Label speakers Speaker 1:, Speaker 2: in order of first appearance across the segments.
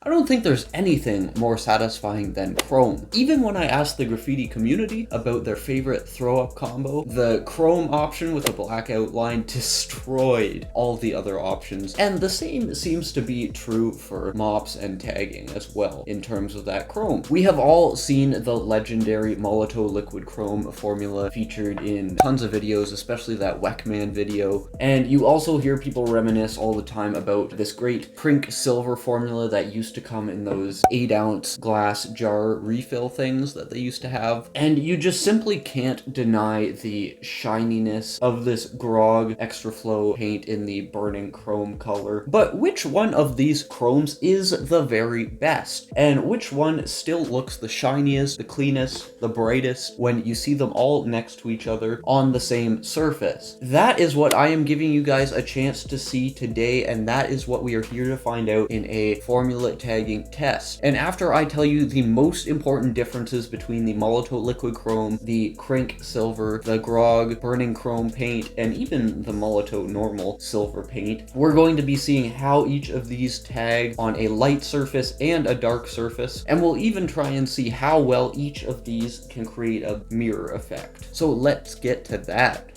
Speaker 1: I don't think there's anything more satisfying than chrome. Even when I asked the graffiti community about their favorite throw-up combo, the chrome option with a black outline destroyed all the other options. And the same seems to be true for mops and tagging as well in terms of that chrome. We have all seen the legendary Molotow Liquid Chrome formula featured in tons of videos, especially that Weckman video. And you also hear people reminisce all the time about this great Krink Silver formula that used to come in those 8-ounce glass jar refill things that they used to have. And you just simply can't deny the shininess of this Grog Extra Flow paint in the Burning Chrome color. But which one of these chromes is the very best? And which one still looks the shiniest, the cleanest, the brightest when you see them all next to each other on the same surface? That is what I am giving you guys a chance to see today, and that is what we are here to find out in a formula tagging test. And after I tell you the most important differences between the Molotow Liquid Chrome, the Krink Silver, the Grog Burning Chrome paint, and even the Molotow normal silver paint, we're going to be seeing how each of these tag on a light surface and a dark surface, and we'll even try and see how well each of these can create a mirror effect. So let's get to that.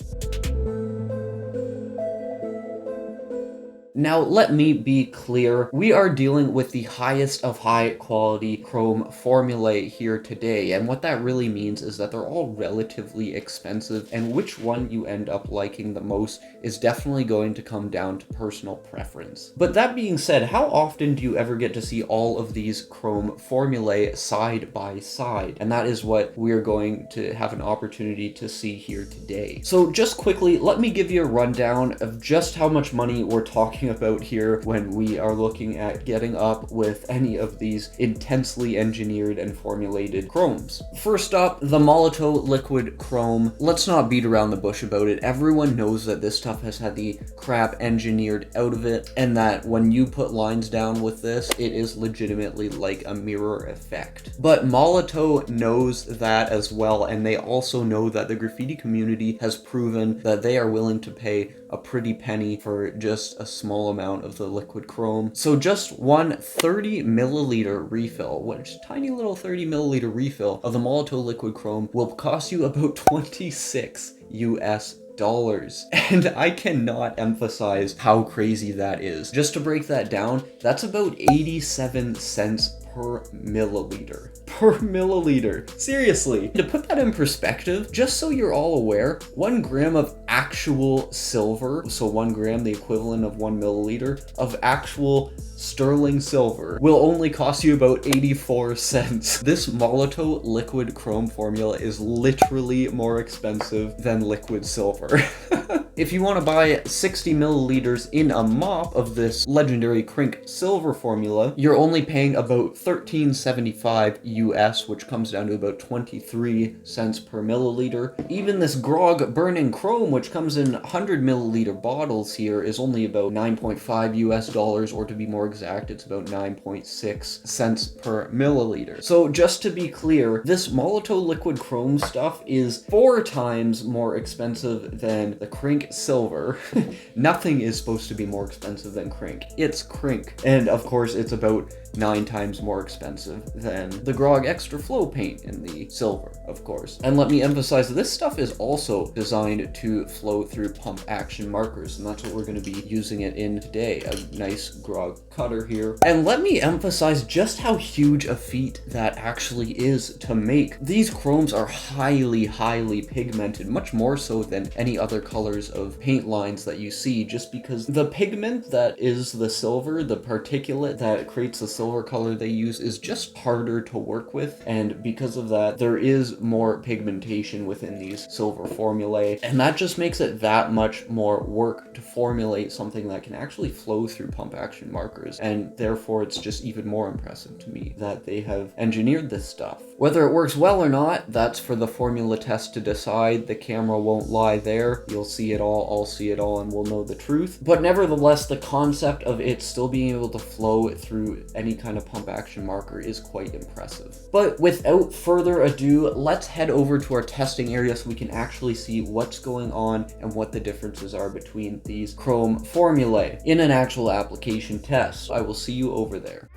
Speaker 1: Now, let me be clear, we are dealing with the highest of high quality chrome formulae here today, and what that really means is that they're all relatively expensive, and which one you end up liking the most is definitely going to come down to personal preference. But that being said, how often do you ever get to see all of these chrome formulae side by side? And that is what we're going to have an opportunity to see here today. So just quickly, let me give you a rundown of just how much money we're talking about here when we are looking at getting up with any of these intensely engineered and formulated chromes. First up, the Molotow Liquid Chrome. Let's not beat around the bush about it. Everyone knows that this stuff has had the crap engineered out of it, and that when you put lines down with this, it is legitimately like a mirror effect. But Molotow knows that as well, and they also know that the graffiti community has proven that they are willing to pay a pretty penny for just a small amount of the liquid chrome. So just one 30 milliliter refill, which tiny little 30 milliliter refill of the Molotow Liquid Chrome will cost you about $26 US. And I cannot emphasize how crazy that is. Just to break that down, that's about 87 cents per milliliter. Per milliliter. Seriously. To put that in perspective, just so you're all aware, 1 gram of actual silver, so 1 gram, the equivalent of 1 milliliter of actual sterling silver, will only cost you about 84 cents. This Molotow Liquid Chrome formula is literally more expensive than liquid silver. If you want to buy 60 milliliters in a mop of this legendary Krink Silver formula, you're only paying about $13.75 US, which comes down to about 23 cents per milliliter. Even this Grog Burning Chrome, which comes in 100 milliliter bottles here, is only about 9.5 US dollars, or to be more exact, it's about 9.6 cents per milliliter. So just to be clear, this Molotow Liquid Chrome stuff is 4 times more expensive than the Krink Silver. Nothing is supposed to be more expensive than Krink. It's Krink. And of course, it's about 9 times more expensive than the Grog Extra Flow paint in the silver, of course. And let me emphasize, this stuff is also designed to flow through pump action markers, and that's what we're going to be using it in today. A nice Grog cutter here. And let me emphasize just how huge a feat that actually is to make. These chromes are highly, highly pigmented, much more so than any other colors of paint lines that you see, just because the pigment that is the silver, the particulate that creates the silver color they use, is just harder to work with, and because of that, there is more pigmentation within these silver formulae, and that just makes it that much more work to formulate something that can actually flow through pump action markers, and therefore it's just even more impressive to me that they have engineered this stuff. Whether it works well or not, that's for the formula test to decide. The camera won't lie there. You'll see it all, I'll see it all, and we'll know the truth. But nevertheless, the concept of it still being able to flow through any kind of pump action marker is quite impressive. But without further ado, let's head over to our testing area so we can actually see what's going on and what the differences are between these chrome formulae in an actual application test. I will see you over there.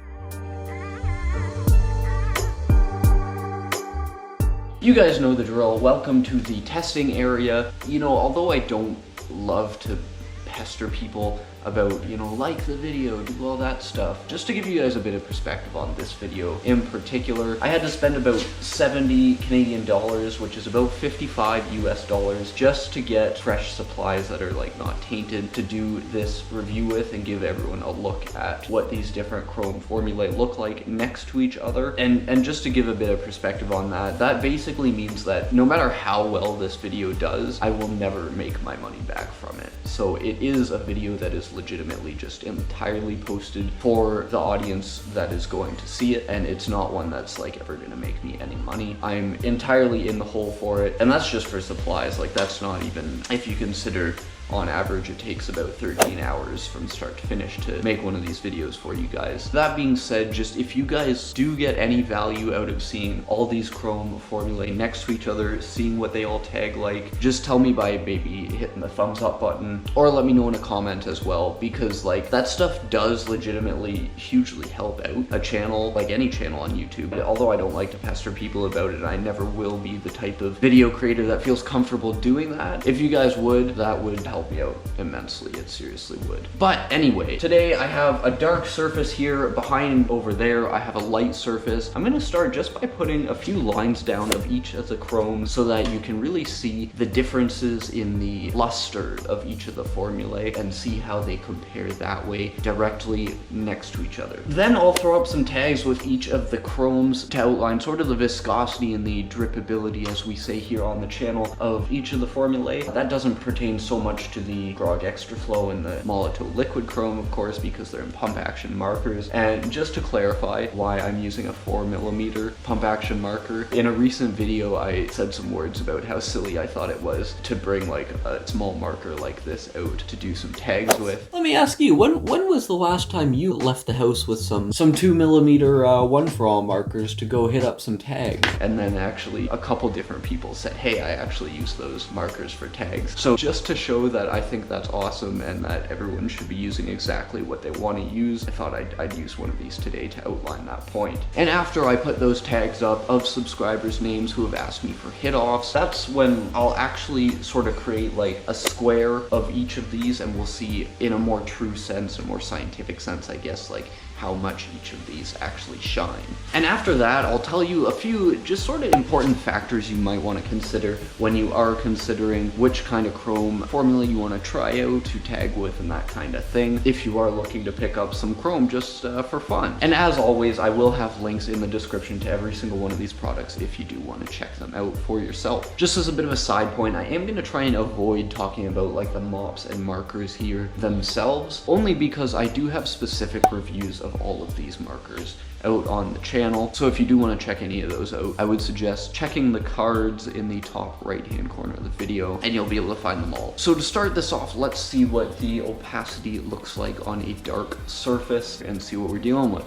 Speaker 1: You guys know the drill. Welcome to the testing area. You know, although I don't love to pester people about, you know, like the video, do all that stuff. Just to give you guys a bit of perspective on this video in particular, I had to spend about 70 Canadian dollars, which is about 55 US dollars, just to get fresh supplies that are like not tainted to do this review with and give everyone a look at what these different chrome formulae look like next to each other. And just to give a bit of perspective on that, that basically means that no matter how well this video does, I will never make my money back from it. So it is a video that is legitimately just entirely posted for the audience that is going to see it, and it's not one that's like ever gonna make me any money. I'm entirely in the hole for it, and that's just for supplies. Like, that's not even, if you consider on average it takes about 13 hours from start to finish to make one of these videos for you guys. That being said, just if you guys do get any value out of seeing all these chrome formulae next to each other, seeing what they all tag like, just tell me by maybe hitting the thumbs up button, or let me know in a comment as well, because like that stuff does legitimately hugely help out a channel, like any channel on YouTube. Although I don't like to pester people about it, I never will be the type of video creator that feels comfortable doing that. If you guys would, that would help me out immensely. It seriously would. But anyway, today I have a dark surface here behind over there. I have a light surface. I'm gonna start just by putting a few lines down of each of the chromes so that you can really see the differences in the luster of each of the formulae and see how they compare that way directly next to each other. Then I'll throw up some tags with each of the chromes to outline sort of the viscosity and the drippability, as we say here on the channel, of each of the formulae. That doesn't pertain so much to the Grog Extra Flow and the Molotow Liquid Chrome, of course, because they're in pump action markers. And just to clarify why I'm using a 4mm pump action marker, in a recent video I said some words about how silly I thought it was to bring like a small marker like this out to do some tags with. Let me ask you, when was the last time you left the house with some 2mm one for all markers to go hit up some tags? And then actually a couple different people said, hey, I actually use those markers for tags. So just to show that I think that's awesome and that everyone should be using exactly what they want to use, I thought I'd use one of these today to outline that point. And after I put those tags up of subscribers' names who have asked me for hit-offs, that's when I'll actually sort of create like a square of each of these, and we'll see in a more true sense, a more scientific sense, I guess, like how much each of these actually shine. And after that, I'll tell you a few just sort of important factors you might want to consider when you are considering which kind of chrome formula you want to try out to tag with and that kind of thing, if you are looking to pick up some chrome just for fun. And as always, I will have links in the description to every single one of these products if you do want to check them out for yourself. Just as a bit of a side point, I am going to try and avoid talking about like the mops and markers here themselves, only because I do have specific reviews of all of these markers out on the channel. So if you do want to check any of those out, I would suggest checking the cards in the top right hand corner of the video and you'll be able to find them all. So to start this off, let's see what the opacity looks like on a dark surface and see what we're dealing with.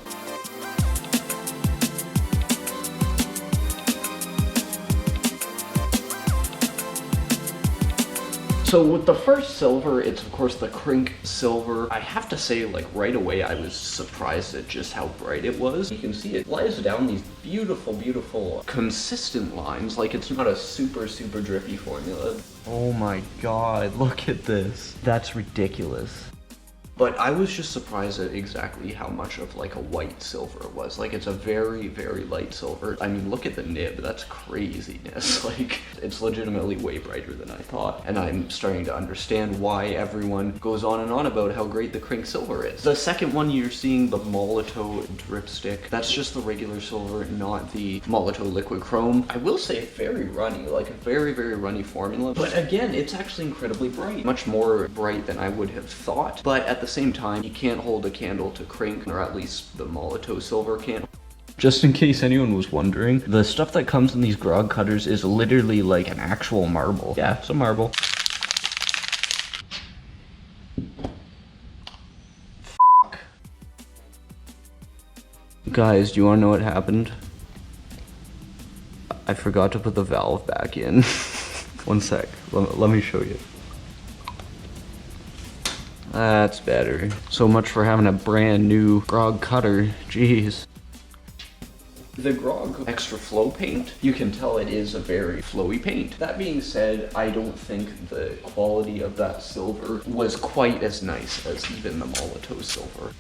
Speaker 1: So with the first silver, it's of course the Krink Silver. I have to say, like right away, I was surprised at just how bright it was. You can see it lies down these beautiful, beautiful, consistent lines. Like it's not a super, super drippy formula. Oh my God, look at this. That's ridiculous. But I was just surprised at exactly how much of like a white silver it was. Like it's a very, very light silver. I mean, look at the nib, that's craziness. Like it's legitimately way brighter than I thought. And I'm starting to understand why everyone goes on and on about how great the Krink Silver is. The second one, you're seeing the Molotow Dripstick. That's just the regular silver, not the Molotow Liquid Chrome. I will say very runny, like a very, very runny formula. But again, it's actually incredibly bright. Much more bright than I would have thought. But at the same time, you can't hold a candle to Krink, or at least the Molotow Silver can't. Just in case anyone was wondering, the stuff that comes in these grog cutters is literally like an actual marble. Yeah, it's a marble. Fuck. Guys, do you want to know what happened? I forgot to put the valve back in. One sec, let me show you. That's better. So much for having a brand new grog cutter, jeez. The Grog Extra Flow paint, you can tell it is a very flowy paint. That being said, I don't think the quality of that silver was quite as nice as even the Molotow Silver.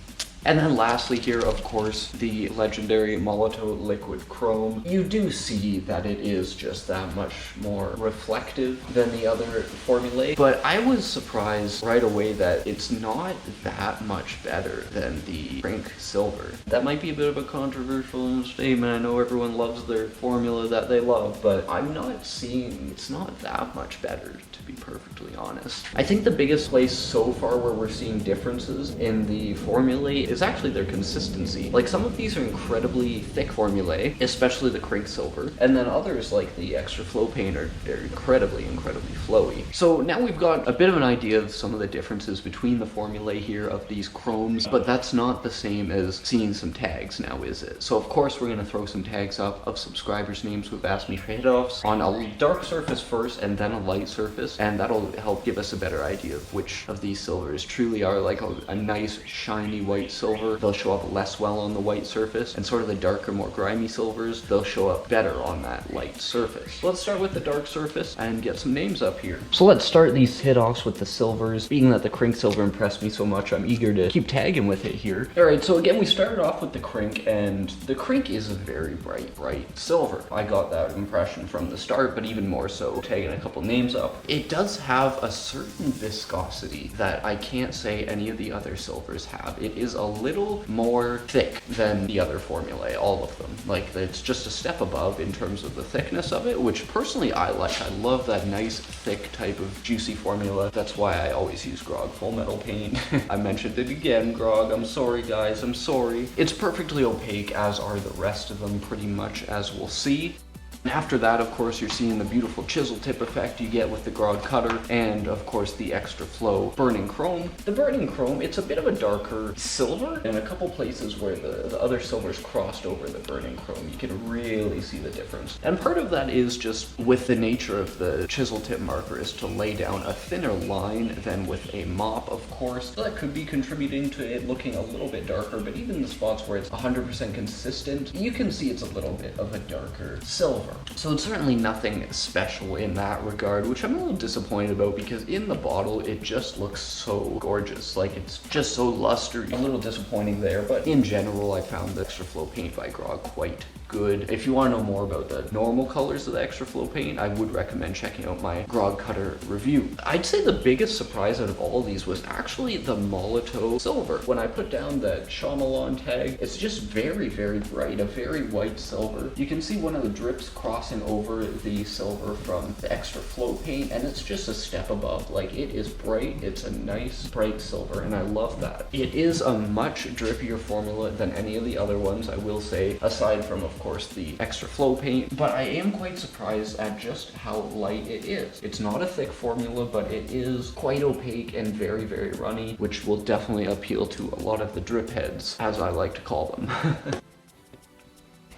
Speaker 1: And then lastly here, of course, the legendary Molotow Liquid Chrome. You do see that it is just that much more reflective than the other formulae, but I was surprised right away that it's not that much better than the Krink Silver. That might be a bit of a controversial statement. I know everyone loves their formula that they love, but I'm not seeing it's not that much better, to be perfectly honest. I think the biggest place so far where we're seeing differences in the formulae is actually their consistency. Like, some of these are incredibly thick formulae, especially the Krink Silver, and then others like the Extra Flow paint are incredibly flowy. So now we've got a bit of an idea of some of the differences between the formulae here of these chromes, but that's not the same as seeing some tags now, is it? So of course we're going to throw some tags up of subscribers' names who've asked me for hit-offs on a dark surface first and then a light surface, and that'll help give us a better idea of which of these silvers truly are like a nice shiny white silver. They'll show up less well on the white surface, and sort of the darker, more grimy silvers, they'll show up better on that light surface. So let's start with the dark surface and get some names up here. So let's start these hit-offs with the silvers. Being that the Krink Silver impressed me so much, I'm eager to keep tagging with it here. Alright, so again, we started off with the Krink, and the Krink is a very bright silver. I got that impression from the start, but even more so tagging a couple names up. It does have a certain viscosity that I can't say any of the other silvers have. It is a little more thick than the other formulae, all of them. Like, it's just a step above in terms of the thickness of it, which personally I like. I love that nice, thick type of juicy formula. That's why I always use Grog Full Metal paint. I mentioned it again, Grog. I'm sorry, guys. I'm sorry. It's perfectly opaque, as are the rest of them, pretty much, as we'll see. After that, of course, you're seeing the beautiful chisel tip effect you get with the Grog cutter, and of course the Extra Flow Burning Chrome. The Burning Chrome, it's a bit of a darker silver, and a couple places where the other silvers crossed over the Burning Chrome, you can really see the difference. And part of that is just with the nature of the chisel tip marker is to lay down a thinner line than with a mop, of course. So that could be contributing to it looking a little bit darker, but even the spots where it's 100% consistent, you can see it's a little bit of a darker silver. So it's certainly nothing special in that regard, which I'm a little disappointed about, because in the bottle it just looks so gorgeous. Like, it's just so lustery. A little disappointing there, but in general I found the Extra Flow paint by Grog quite good. If you want to know more about the normal colors of the Extra Flow paint, I would recommend checking out my Grog cutter review. I'd say the biggest surprise out of all these was actually the Molotow Silver. When I put down that Shyamalan tag, it's just very bright, a very white silver. You can see one of the drips crossing over the silver from the Extra Flow paint, and it's just a step above. Like, it is bright, it's a nice bright silver, and I love that. It is a much drippier formula than any of the other ones, I will say, aside from, of course, the Extra Flow paint, but I am quite surprised at just how light it is. It's not a thick formula, but it is quite opaque and very runny, which will definitely appeal to a lot of the drip heads, as I like to call them.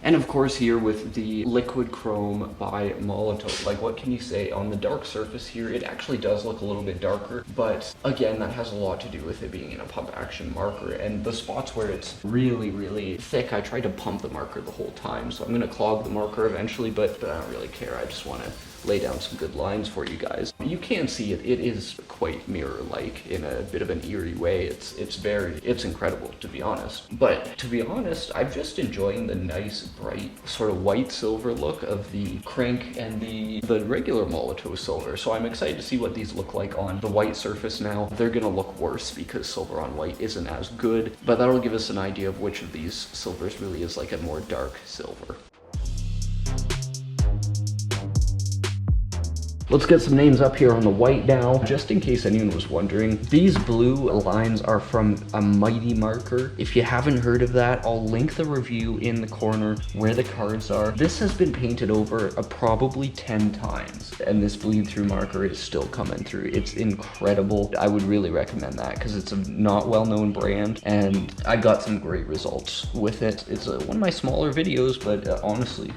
Speaker 1: And of course here with the Liquid Chrome by Molotow, like, what can you say? On the dark surface here, it actually does look a little bit darker, but again, that has a lot to do with it being in a pump action marker, and the spots where it's really thick, I tried to pump the marker the whole time, so I'm going to clog the marker eventually, but I don't really care. I just want to lay down some good lines for you guys. You can see it is quite mirror-like in a bit of an eerie way. It's incredible, to be honest. But to be honest, I'm just enjoying the nice, bright, sort of white silver look of the Krink and the regular Molotow Silver. So I'm excited to see what these look like on the white surface now. They're gonna look worse because silver on white isn't as good, but that'll give us an idea of which of these silvers really is like a more dark silver. Let's get some names up here on the white now. Just in case anyone was wondering, these blue lines are from a Mighty marker. If you haven't heard of that, I'll link the review in the corner where the cards are. This has been painted over probably 10 times, and this bleed through marker is still coming through. It's incredible. I would really recommend that because it's a not well-known brand, and I got some great results with it. It's one of my smaller videos, but honestly,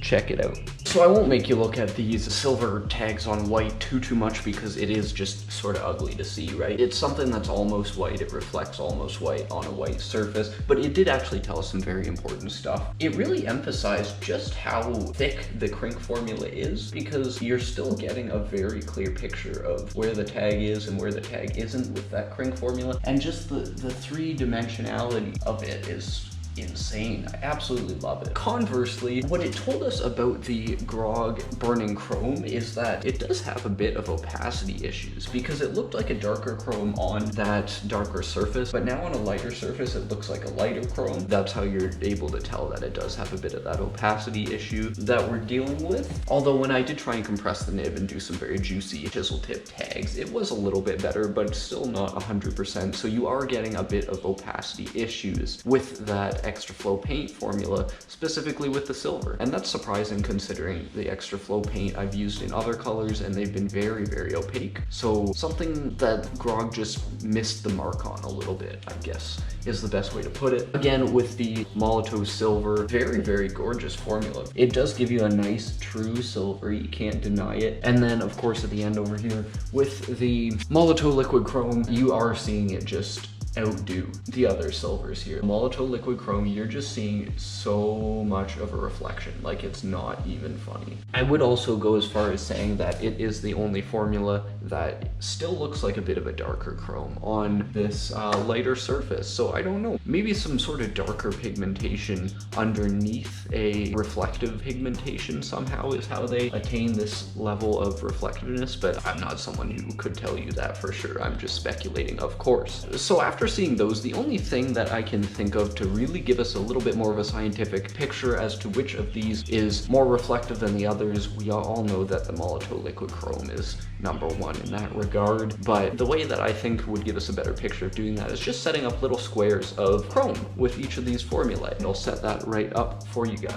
Speaker 1: check it out. So I won't make you look at these silver tags on white too much because it is just sort of ugly to see, right? It's something that's almost white, it reflects almost white on a white surface, but it did actually tell us some very important stuff. It really emphasized just how thick the Krink formula is, because you're still getting a very clear picture of where the tag is and where the tag isn't with that Krink formula, and just the three-dimensionality of it is insane. I absolutely love it. Conversely, what it told us about the Grog Burning Chrome is that it does have a bit of opacity issues, because it looked like a darker chrome on that darker surface, but now on a lighter surface it looks like a lighter chrome. That's how you're able to tell that it does have a bit of that opacity issue that we're dealing with. Although when I did try and compress the nib and do some very juicy chisel tip tags, it was a little bit better, but still not 100%. So you are getting a bit of opacity issues with that extra flow paint formula, specifically with the silver. And that's surprising considering the extra flow paint I've used in other colors and they've been very, very opaque. So something that Grog just missed the mark on a little bit, I guess, is the best way to put it. Again, with the Molotow Silver, very, very gorgeous formula. It does give you a nice, true silver, you can't deny it. And then, of course, at the end over here, with the Molotow Liquid Chrome, you are seeing it just outdo the other silvers here. Molotow Liquid Chrome, you're just seeing so much of a reflection, like it's not even funny. I would also go as far as saying that it is the only formula that still looks like a bit of a darker chrome on this lighter surface. So I don't know, maybe some sort of darker pigmentation underneath a reflective pigmentation somehow is how they attain this level of reflectiveness, but I'm not someone who could tell you that for sure. I'm just speculating, of course. So after seeing those, the only thing that I can think of to really give us a little bit more of a scientific picture as to which of these is more reflective than the others, we all know that the Molotow Liquid Chrome is #1 in that regard, but the way that I think would give us a better picture of doing that is just setting up little squares of chrome with each of these formulae. And I'll set that right up for you guys.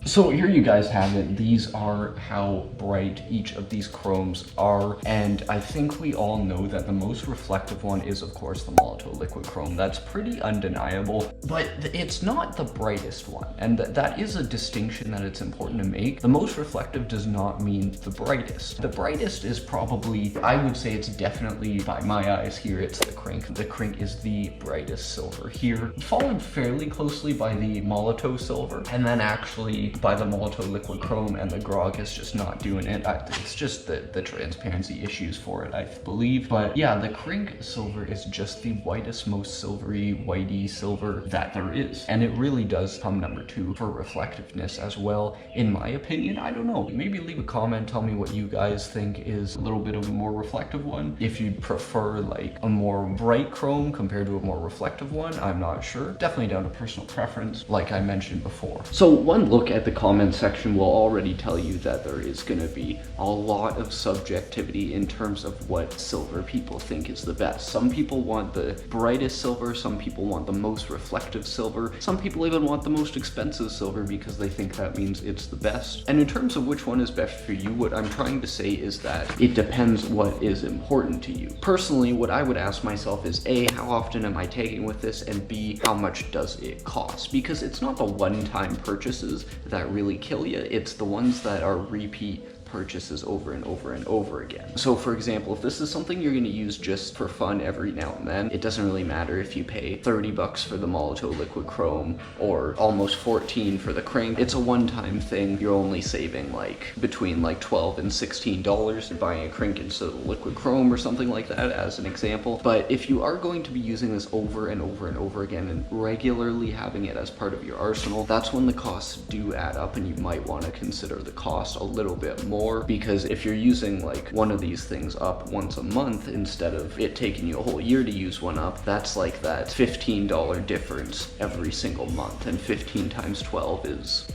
Speaker 1: So here you guys have it. These are how bright each of these chromes are, and I think we all know that the most reflective one is, of course, the Molotow Liquid Chrome. That's pretty undeniable, but it's not the brightest one, and that is a distinction that it's important to make. The most reflective does not mean the brightest. The brightest is probably, I would say it's definitely, by my eyes here, it's the Krink. The Krink is the brightest silver here, followed fairly closely by the Molotow Silver, and then actually by the Molotow Liquid Chrome, and the Grog is just not doing it. It's just the transparency issues for it, I believe. But yeah, the Krink Silver is just the whitest, most silvery, whitey silver that there is. And it really does come #2 for reflectiveness as well, in my opinion. I don't know. Maybe leave a comment, tell me what you guys think is a little bit of a more reflective one. If you'd prefer like a more bright chrome compared to a more reflective one, I'm not sure. Definitely down to personal preference, like I mentioned before. So one look at the comment section will already tell you that there is going to be a lot of subjectivity in terms of what silver people think is the best. Some people want the brightest silver, some people want the most reflective silver, some people even want the most expensive silver because they think that means it's the best. And in terms of which one is best for you, what I'm trying to say is that it depends what is important to you. Personally, what I would ask myself is A, how often am I tagging with this, and B, how much does it cost? Because it's not the one-time purchases that really kill you, it's the ones that are repeat purchases over and over and over again. So for example, if this is something you're going to use just for fun every now and then, it doesn't really matter if you pay 30 bucks for the Molotow Liquid Chrome or almost 14 for the Krink. It's a one-time thing. You're only saving like between like $12 and $16 buying a Krink instead of the Liquid Chrome or something like that, as an example. But if you are going to be using this over and over and over again and regularly having it as part of your arsenal, that's when the costs do add up, and you might want to consider the cost a little bit more. Because if you're using like one of these things up once a month instead of it taking you a whole year to use one up, that's like that $15 difference every single month, and 15 times 12 is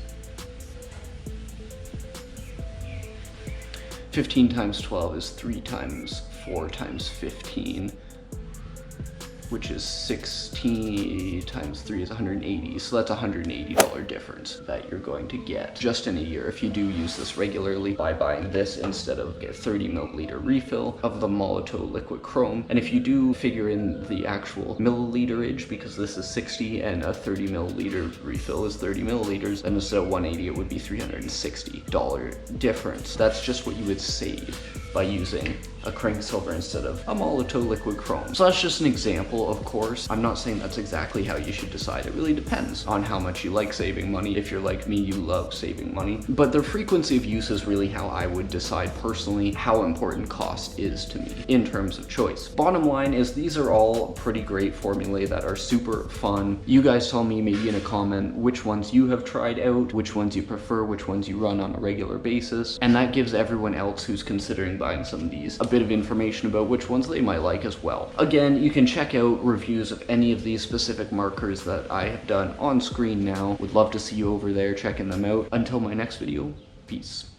Speaker 1: 15 times 12 is 3 times 4 times 15. which is 60 times 3 is 180. So that's $180 difference that you're going to get just in a year if you do use this regularly by buying this instead of a 30 milliliter refill of the Molotow Liquid Chrome. And if you do figure in the actual milliliterage, because this is 60 and a 30 milliliter refill is 30 milliliters, and instead of 180 it would be $360 difference. That's just what you would save by using a Krink Silver instead of a Molotow Liquid Chrome. So that's just an example, of course. I'm not saying that's exactly how you should decide. It really depends on how much you like saving money. If you're like me, you love saving money. But the frequency of use is really how I would decide personally how important cost is to me in terms of choice. Bottom line is these are all pretty great formulae that are super fun. You guys tell me maybe in a comment which ones you have tried out, which ones you prefer, which ones you run on a regular basis. And that gives everyone else who's considering buying some of these a bit of information about which ones they might like as well. Again, you can check out reviews of any of these specific markers that I have done on screen now. Would love to see you over there checking them out. Until my next video, peace.